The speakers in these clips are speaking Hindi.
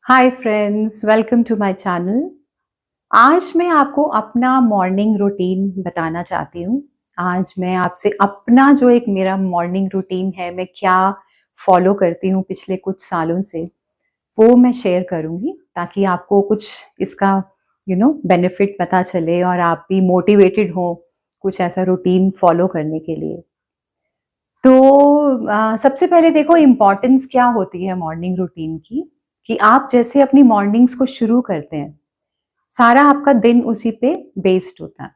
Hi friends, welcome to my channel. आज मैं आपको अपना मॉर्निंग रूटीन बताना चाहती हूँ। आज मैं आपसे अपना जो एक मेरा मॉर्निंग रूटीन है, मैं क्या फॉलो करती हूँ पिछले कुछ सालों से, वो मैं शेयर करूँगी ताकि आपको कुछ इसका बेनिफिट पता चले और आप भी मोटिवेटेड हो कुछ ऐसा रूटीन फॉलो करने के लिए। तो सबसे पहले देखो इम्पोर्टेंस क्या होती है मॉर्निंग रूटीन की, कि आप जैसे अपनी मॉर्निंग्स को शुरू करते हैं, सारा आपका दिन उसी पे बेस्ड होता है।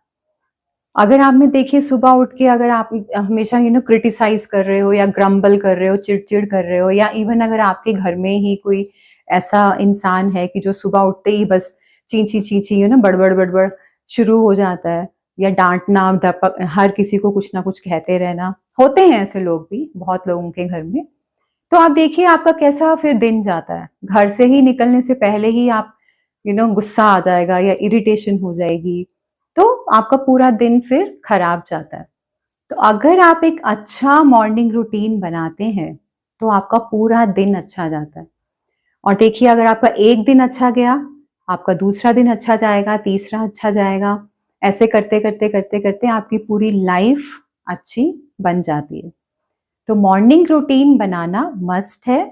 अगर आप में देखिए सुबह उठ के अगर आप हमेशा क्रिटिसाइज कर रहे हो या ग्रम्बल कर रहे हो, चिड़चिड़ कर रहे हो, या इवन अगर आपके घर में ही कोई ऐसा इंसान है कि जो सुबह उठते ही बस चींची चींची बड़बड़ बड़बड़ शुरू हो जाता है, या डांटना धपक हर किसी को कुछ ना कुछ कहते रहना, होते हैं ऐसे लोग भी बहुत लोगों के घर में। तो आप देखिए आपका कैसा फिर दिन जाता है। घर से ही निकलने से पहले ही आप गुस्सा आ जाएगा या इरिटेशन हो जाएगी, तो आपका पूरा दिन फिर खराब जाता है। तो अगर आप एक अच्छा मॉर्निंग रूटीन बनाते हैं तो आपका पूरा दिन अच्छा जाता है। और देखिए अगर आपका एक दिन अच्छा गया, आपका दूसरा दिन अच्छा जाएगा, तीसरा अच्छा जाएगा, ऐसे करते करते करते करते आपकी पूरी लाइफ अच्छी बन जाती है। तो मॉर्निंग रूटीन बनाना मस्ट है।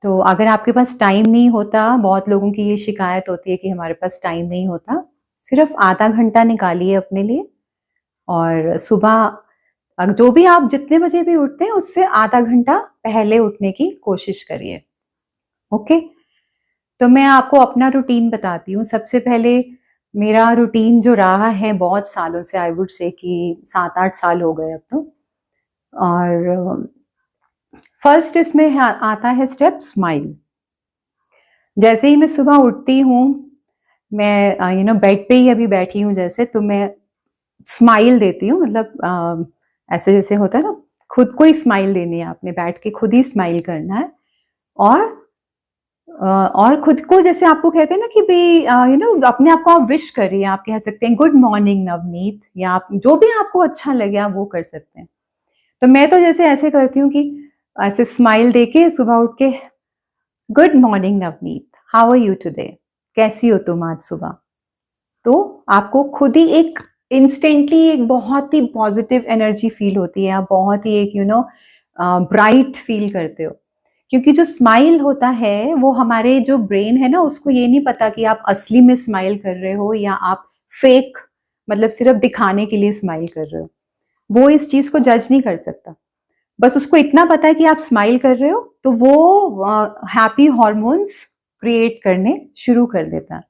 तो अगर आपके पास टाइम नहीं होता, बहुत लोगों की ये शिकायत होती है कि हमारे पास टाइम नहीं होता, सिर्फ आधा घंटा निकालिए अपने लिए। और सुबह जो भी आप जितने बजे भी उठते हैं उससे आधा घंटा पहले उठने की कोशिश करिए। ओके, तो मैं आपको अपना रूटीन बताती हूँ। सबसे पहले मेरा रूटीन जो रहा है बहुत सालों से, आई वुड से कि 7-8 साल हो गए अब तो। और फर्स्ट इसमें आता है स्टेप स्माइल। जैसे ही मैं सुबह उठती हूँ, मैं बेड पे ही अभी बैठी हूँ जैसे, तो मैं स्माइल देती हूँ। मतलब ऐसे जैसे होता है ना, खुद को ही स्माइल देनी है, आपने बैठ के खुद ही स्माइल करना है। और और खुद को जैसे आपको कहते हैं ना कि भाई अपने आप को आप विश करिए। आप कह सकते हैं गुड मॉर्निंग नवनीत, या आप जो भी आपको अच्छा लगे आप वो कर सकते हैं। तो मैं तो जैसे ऐसे करती हूँ कि ऐसे स्माइल देके सुबह उठ के, good morning Navneet, how are you today, कैसी हो तुम आज सुबह। तो आपको खुद ही एक इंस्टेंटली एक बहुत ही पॉजिटिव एनर्जी फील होती है, आप बहुत ही एक ब्राइट फील करते हो। क्योंकि जो स्माइल होता है वो हमारे जो ब्रेन है ना, उसको ये नहीं पता कि आप असली में स्माइल कर रहे हो या आप फेक, मतलब सिर्फ दिखाने के लिए स्माइल कर रहे हो। वो इस चीज को जज नहीं कर सकता। बस उसको इतना पता है कि आप स्माइल कर रहे हो, तो वो हैप्पी हॉर्मोन्स क्रिएट करने शुरू कर देता है।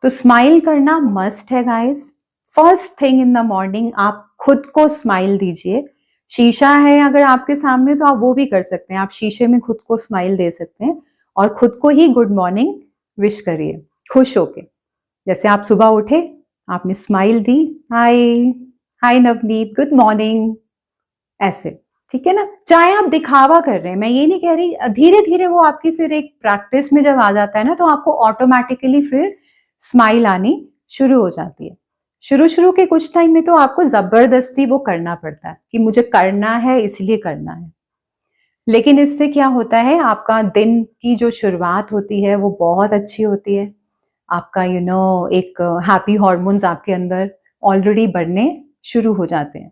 तो स्माइल करना मस्ट है guys. First thing in the morning आप खुद को स्माइल दीजिए। शीशा है अगर आपके सामने तो आप वो भी कर सकते हैं, आप शीशे में खुद को स्माइल दे सकते हैं और खुद को ही गुड मॉर्निंग विश करिए खुश होके। जैसे आप सुबह उठे, आपने स्माइल दी, हाय, हाय नवनीत, गुड मॉर्निंग, ऐसे। ठीक है ना, चाहे आप दिखावा कर रहे हैं, मैं ये नहीं कह रही, धीरे धीरे वो आपकी फिर एक प्रैक्टिस में जब आ जाता है ना, तो आपको ऑटोमेटिकली फिर स्माइल आनी शुरू हो जाती है। शुरू शुरू के कुछ टाइम में तो आपको जबरदस्ती वो करना पड़ता है कि मुझे करना है इसलिए करना है। लेकिन इससे क्या होता है, आपका दिन की जो शुरुआत होती है वो बहुत अच्छी होती है। आपका एक हैप्पी हॉर्मोन्स आपके अंदर ऑलरेडी बढ़ने शुरू हो जाते हैं।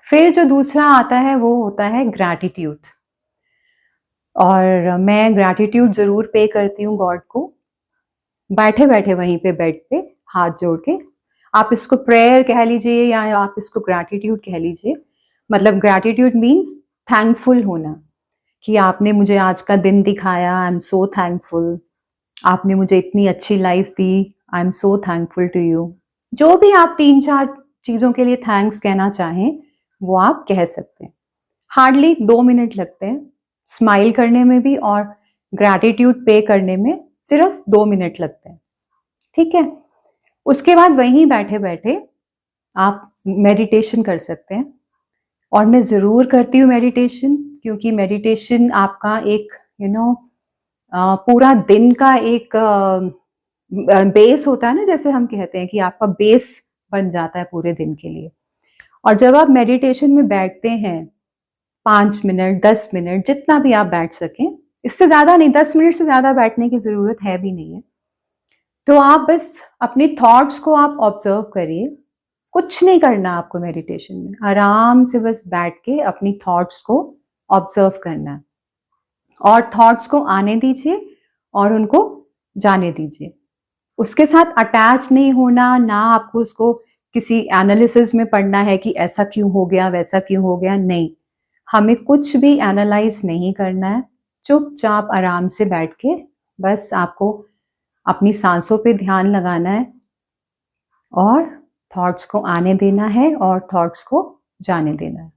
फिर जो दूसरा आता है वो होता है ग्रैटिट्यूड। और मैं ग्रैटिट्यूड जरूर पे करती हूँ गॉड को, बैठे बैठे वहीं पे बेड पे हाथ जोड़ के। आप इसको प्रेयर कह लीजिए या आप इसको ग्रैटिट्यूड कह लीजिए। मतलब ग्रैटिट्यूड मीन्स थैंकफुल होना, कि आपने मुझे आज का दिन दिखाया, आई एम सो थैंकफुल। आपने मुझे इतनी अच्छी लाइफ दी, I am so thankful to you. जो भी आप 3-4 चीजों के लिए थैंक्स कहना चाहें वो आप कह सकते हैं। हार्डली 2 मिनट लगते हैं स्माइल करने में भी, और ग्रैटिट्यूड पे करने में सिर्फ 2 मिनट लगते हैं। ठीक है, उसके बाद वहीं बैठे बैठे आप मेडिटेशन कर सकते हैं। और मैं जरूर करती हूँ मेडिटेशन, क्योंकि मेडिटेशन आपका एक पूरा दिन का एक बेस होता है ना, जैसे हम कहते हैं कि आपका बेस बन जाता है पूरे दिन के लिए। और जब आप मेडिटेशन में बैठते हैं 5 मिनट 10 मिनट जितना भी आप बैठ सकें, इससे ज़्यादा नहीं, 10 मिनट से ज़्यादा बैठने की ज़रूरत है भी नहीं है। तो आप बस अपने थॉट्स को आप ऑब्जर्व करिए, कुछ नहीं करना आपको मेडिटेशन में, आराम से बस बैठ के अपनी थॉट्स को ऑब्जर्व करना है और थॉट्स को आने दीजिए और उनको जाने दीजिए। उसके साथ अटैच नहीं होना, ना आपको उसको किसी एनालिसिस में पढ़ना है कि ऐसा क्यों हो गया, वैसा क्यों हो गया, नहीं। हमें कुछ भी एनालाइज नहीं करना है, चुपचाप आराम से बैठ के बस आपको अपनी सांसों पे ध्यान लगाना है और थॉट्स को आने देना है और थॉट्स को जाने देना है।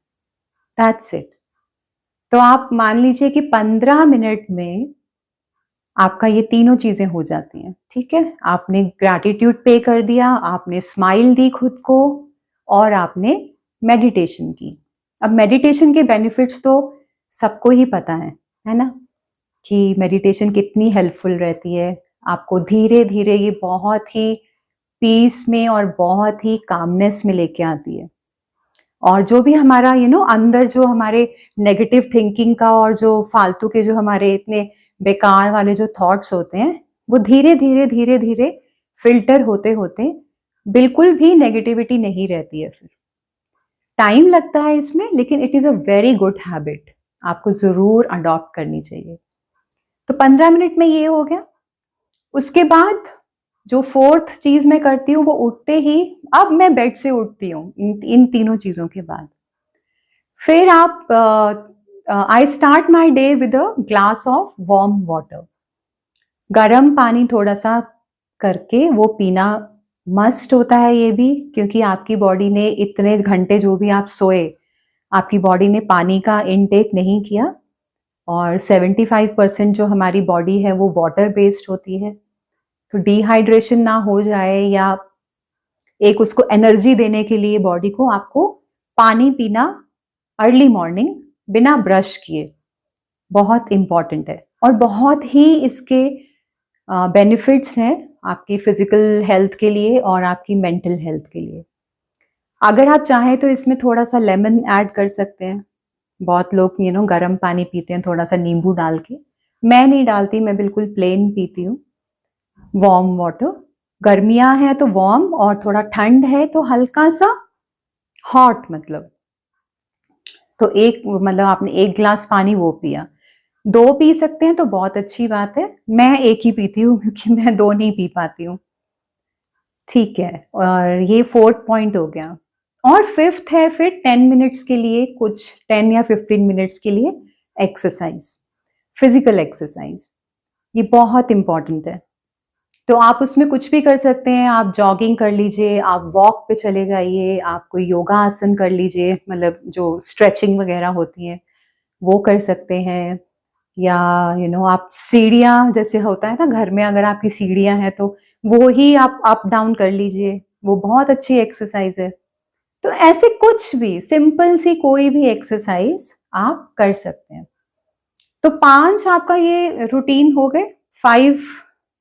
That's it. तो आप मान लीजिए कि 15 मिनट में आपका ये तीनों चीजें हो जाती हैं, ठीक है। आपने ग्रैटिट्यूड पे कर दिया, आपने स्माइल दी खुद को और आपने मेडिटेशन की। अब मेडिटेशन के बेनिफिट्स तो सबको ही पता है ना, कि मेडिटेशन कितनी हेल्पफुल रहती है। आपको धीरे धीरे ये बहुत ही पीस में और बहुत ही कामनेस में लेके आती है। और जो भी हमारा अंदर जो हमारे नेगेटिव थिंकिंग का और जो फालतू के जो हमारे इतने बेकार वाले जो थॉट्स होते हैं, वो धीरे धीरे धीरे धीरे फिल्टर होते होते बिल्कुल भी नेगेटिविटी नहीं रहती है। फिर टाइम लगता है इसमें, लेकिन it is a very good habit, आपको जरूर अडॉप्ट करनी चाहिए। तो 15 मिनट में ये हो गया। उसके बाद जो फोर्थ चीज मैं करती हूँ वो उठते ही, अब मैं बेड से उठती हूँ इन तीनों चीजों के बाद, फिर आप I start my day with a glass of warm water. गर्म पानी थोड़ा सा करके वो पीना मस्ट होता है ये भी, क्योंकि आपकी बॉडी ने इतने घंटे जो भी आप सोए, आपकी बॉडी ने पानी का इनटेक नहीं किया और 75% जो हमारी बॉडी है वो वाटर बेस्ड होती है। तो डिहाइड्रेशन ना हो जाए या एक उसको एनर्जी देने के लिए बॉडी को आपको पानी पीना अर्ली मॉर्निंग बिना ब्रश किए बहुत इंपॉर्टेंट है। और बहुत ही इसके बेनिफिट्स हैं आपकी फिजिकल हेल्थ के लिए और आपकी मेंटल हेल्थ के लिए। अगर आप चाहें तो इसमें थोड़ा सा लेमन ऐड कर सकते हैं। बहुत लोग गर्म पानी पीते हैं थोड़ा सा नींबू डाल के, मैं नहीं डालती, मैं बिल्कुल प्लेन पीती हूँ वार्म वाटर। गर्मियां हैं तो वार्म, और थोड़ा ठंड है तो हल्का सा हॉट, मतलब तो एक मतलब आपने एक ग्लास पानी वो पिया। 2 पी सकते हैं तो बहुत अच्छी बात है, मैं एक ही पीती हूँ क्योंकि मैं 2 नहीं पी पाती हूँ, ठीक है। और ये 4th पॉइंट हो गया। और 5th है फिर 10 मिनट्स के लिए, कुछ 10 या 15 मिनट्स के लिए एक्सरसाइज, फिजिकल एक्सरसाइज, ये बहुत इंपॉर्टेंट है। तो आप उसमें कुछ भी कर सकते हैं, आप जॉगिंग कर लीजिए, आप वॉक पे चले जाइए, आप कोई योगा आसन कर लीजिए, मतलब जो स्ट्रेचिंग वगैरह होती है वो कर सकते हैं, या आप सीढ़ियाँ जैसे होता है ना घर में, अगर आपकी सीढ़ियाँ हैं तो वो ही आप अप डाउन कर लीजिए, वो बहुत अच्छी एक्सरसाइज है। तो ऐसे कुछ भी सिंपल सी कोई भी एक्सरसाइज आप कर सकते हैं। तो 5 आपका ये रूटीन हो गए, 5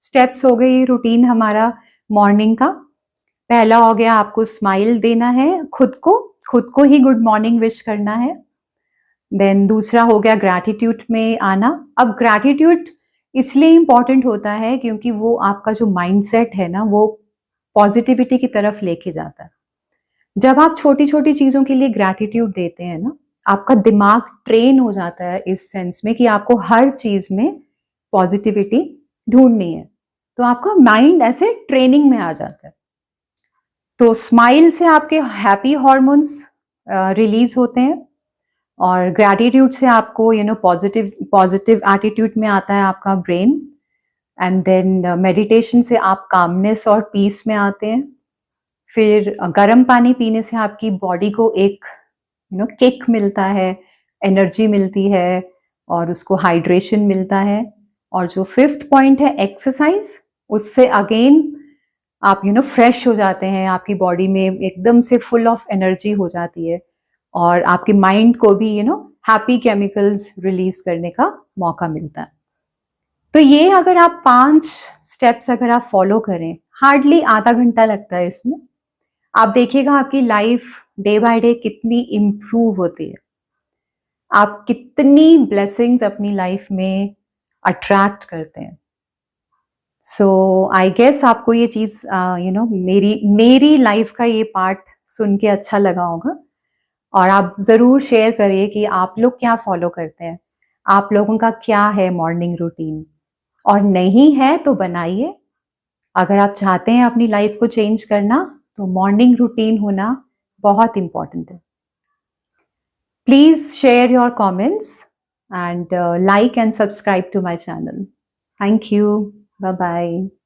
स्टेप्स हो गए ये रूटीन हमारा मॉर्निंग का। पहला हो गया, आपको स्माइल देना है खुद को ही गुड मॉर्निंग विश करना है। देन दूसरा हो गया ग्रैटिट्यूड में आना। अब ग्रैटिट्यूड इसलिए इंपॉर्टेंट होता है क्योंकि वो आपका जो माइंडसेट है ना, वो पॉजिटिविटी की तरफ लेके जाता है। जब आप छोटी छोटी चीजों के लिए ग्रैटिट्यूड देते हैं ना, आपका दिमाग ट्रेन हो जाता है इस सेंस में कि आपको हर चीज में पॉजिटिविटी ढूंढनी है, तो आपका माइंड ऐसे ट्रेनिंग में आ जाता है। तो स्माइल से आपके हैप्पी हॉर्मोन्स रिलीज होते हैं, और ग्रैटिट्यूड से आपको पॉजिटिव पॉजिटिव एटीट्यूड में आता है आपका ब्रेन। एंड देन मेडिटेशन से आप कामनेस और पीस में आते हैं। फिर गर्म पानी पीने से आपकी बॉडी को एक किक मिलता है, एनर्जी मिलती है और उसको हाइड्रेशन मिलता है। और जो 5th पॉइंट है एक्सरसाइज, उससे अगेन आप फ्रेश हो जाते हैं, आपकी बॉडी में एकदम से फुल ऑफ एनर्जी हो जाती है और आपके माइंड को भी हैप्पी केमिकल्स रिलीज करने का मौका मिलता है। तो ये अगर आप 5 स्टेप्स अगर आप फॉलो करें, हार्डली आधा घंटा लगता है इसमें, आप देखिएगा आपकी लाइफ डे बाय डे कितनी इम्प्रूव होती है। आप कितनी ब्लेसिंग्स अपनी लाइफ में अट्रैक्ट करते हैं। सो आई गेस आपको ये चीज़ मेरी लाइफ का ये पार्ट सुन के अच्छा लगा होगा, और आप ज़रूर शेयर करिए कि आप लोग क्या फॉलो करते हैं, आप लोगों का क्या है मॉर्निंग रूटीन, और नहीं है तो बनाइए। अगर आप चाहते हैं अपनी लाइफ को चेंज करना, तो मॉर्निंग रूटीन होना बहुत इंपॉर्टेंट है। Please share your comments and like and subscribe to my channel. Thank you. Bye bye.